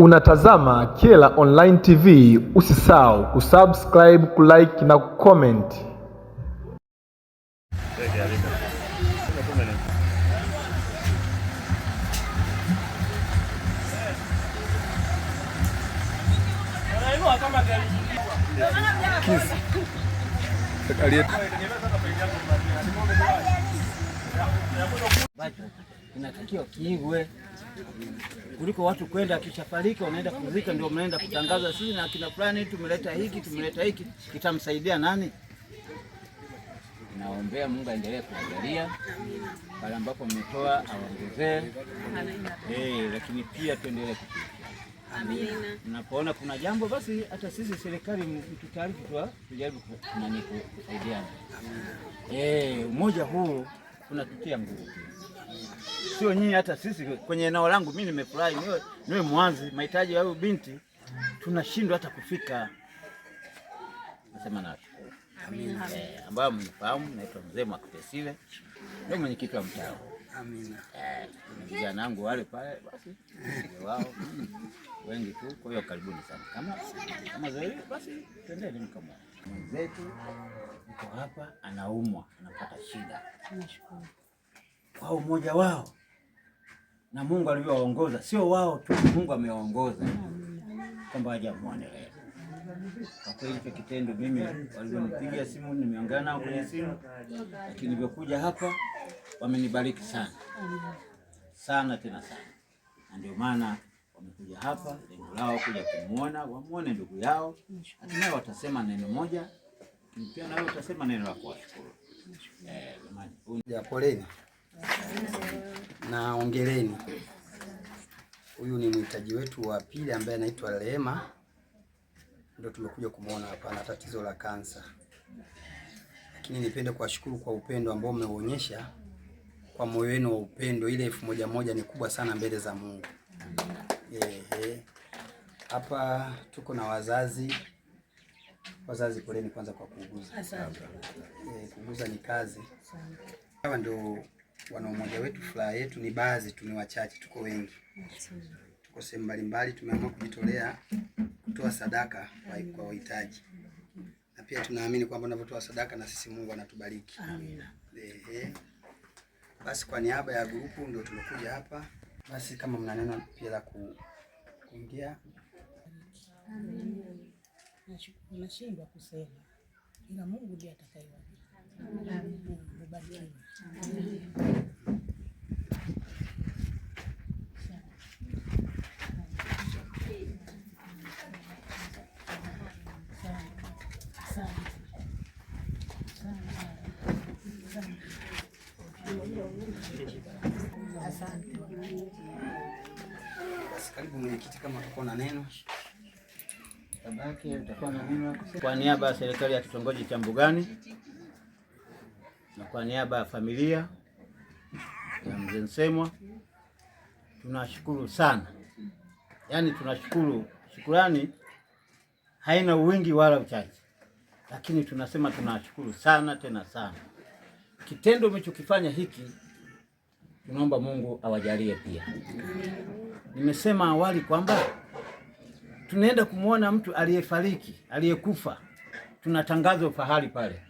Unatazama Kyela Online TV, usisahau kusubscribe, kulike na kucomment. Inatakiwa kiigwe kuliko watu kwenda kishafariki wanaenda kuzika ndio mnaenda kutangaza sisi na kina fulani tumeleta hiki kitamsaidia nani? Naombea Mungu aendelee kuangalia pale ambapo mmetoa aongezee. Lakini pia tuendelee kushirikiana. Amina. Unapoona kuna jambo basi hata sisi serikali mtutaarifu tujaribu kusaidiana. Umoja huu unatutia nguvu. Sio nyinyi, hata sisi kwenye eneo langu mimi nimefurahi niwe Mwanzi, mahitaji ya huyu binti tunashindwa hata kufika. Nasema nashukuru. Amina. Ambao mnifahamu naitwa Mzee Mwakutesile. Ndio mwenyekiti wa mtaa. Amina. Vijana wangu wale pale basi wao wengi tu, kwa hiyo karibuni sana. Kama zaidi basi twendeni mkamwone. Mwenzetu yuko hapa anaumwa, anapata shida. Tunashukuru. Kwa umoja wao na Mungu alivyowaongoza, sio wao tu, Mungu amewaongoza kwamba aje muone leo. Kwa kweli hicho kitendo mimi walionipigia simu nimeongea nao kwenye simu, lakini nilipokuja hapa wamenibariki sana. Sana tena sana. Na ndio maana wamekuja hapa, lengo lao kuja kumuona, wamuone ndugu yao. Hatimaye watasema neno moja, pia nao watasema neno la kuwashukuru. Jamani, poleni na ongeleni. Huyu ni mhitaji wetu wa pili ambaye anaitwa Rehema. Ndio tumekuja kumuona hapa, na tatizo la kansa. Lakini nipende kuwashukuru kwa upendo ambao mmeonyesha, kwa moyo wenu wa upendo. Ile 1000 ni kubwa sana mbele za Mungu. Hapa tuko na wazazi. Poleni kwanza kwa kuuguza. Asante. Kuuguza ni kazi. Hawa ndio wana umoja wetu. Furaha yetu ni baadhi tu, ni wachache, tuko wengi. Tuko sehemu mbalimbali, tumeamua kujitolea kutoa sadaka kwa wahitaji. Na pia tunaamini kwamba tunapotoa sadaka na sisi Mungu anatubariki. Amina. Basi kwa niaba ya grupu ndio tumekuja hapa. Basi kama mna neno pia la kuingia. Nashindwa kusema, ila Mungu ndiye atakayewajua. Mbarikiwe. Asante. Basi karibu mwenyekiti, kama tuko na neno. Tabaki utakuwa na neno kwa niaba ya serikali ya kitongoji cha Mbugani na kwa niaba ya familia ya Mzee Nsemwa, tunashukuru sana. Yaani tunashukuru, shukrani haina wingi wala uchache. Lakini tunasema tunashukuru sana tena sana. Kitendo mlichokifanya hiki tunaomba Mungu awajalie pia. Nimesema awali kwamba tunaenda kumuona mtu aliyefariki, aliyekufa. Tunatangaza ufahari pale.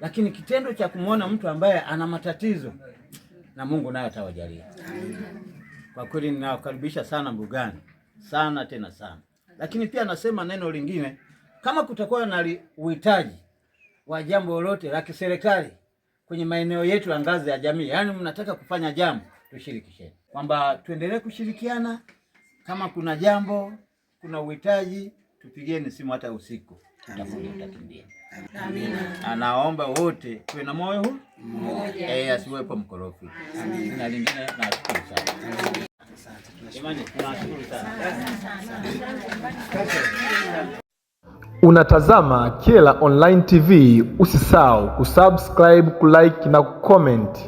Lakini kitendo cha kumuona mtu ambaye ana matatizo, na Mungu naye atawajalia. Kwa kweli ninawakaribisha sana Mbugani. Sana tena sana. Lakini pia nasema neno lingine, kama kutakuwa na uhitaji wa jambo lolote la kiserikali kwenye maeneo yetu ya ngazi ya jamii, yaani mnataka kufanya jambo, tushirikisheni. Kwamba tuendelee kushirikiana, kama kuna jambo, kuna uhitaji, tupigieni simu hata usiku. Tutakimbia. Amina. Anaomba wote tuwe na moyo huu mmoja. Asiwepo mkorofi. Amina. Na lingine nashukuru sana. Imani, tunashukuru sana. Unatazama Kyela Online TV, usisahau kusubscribe, kulike na kucomment.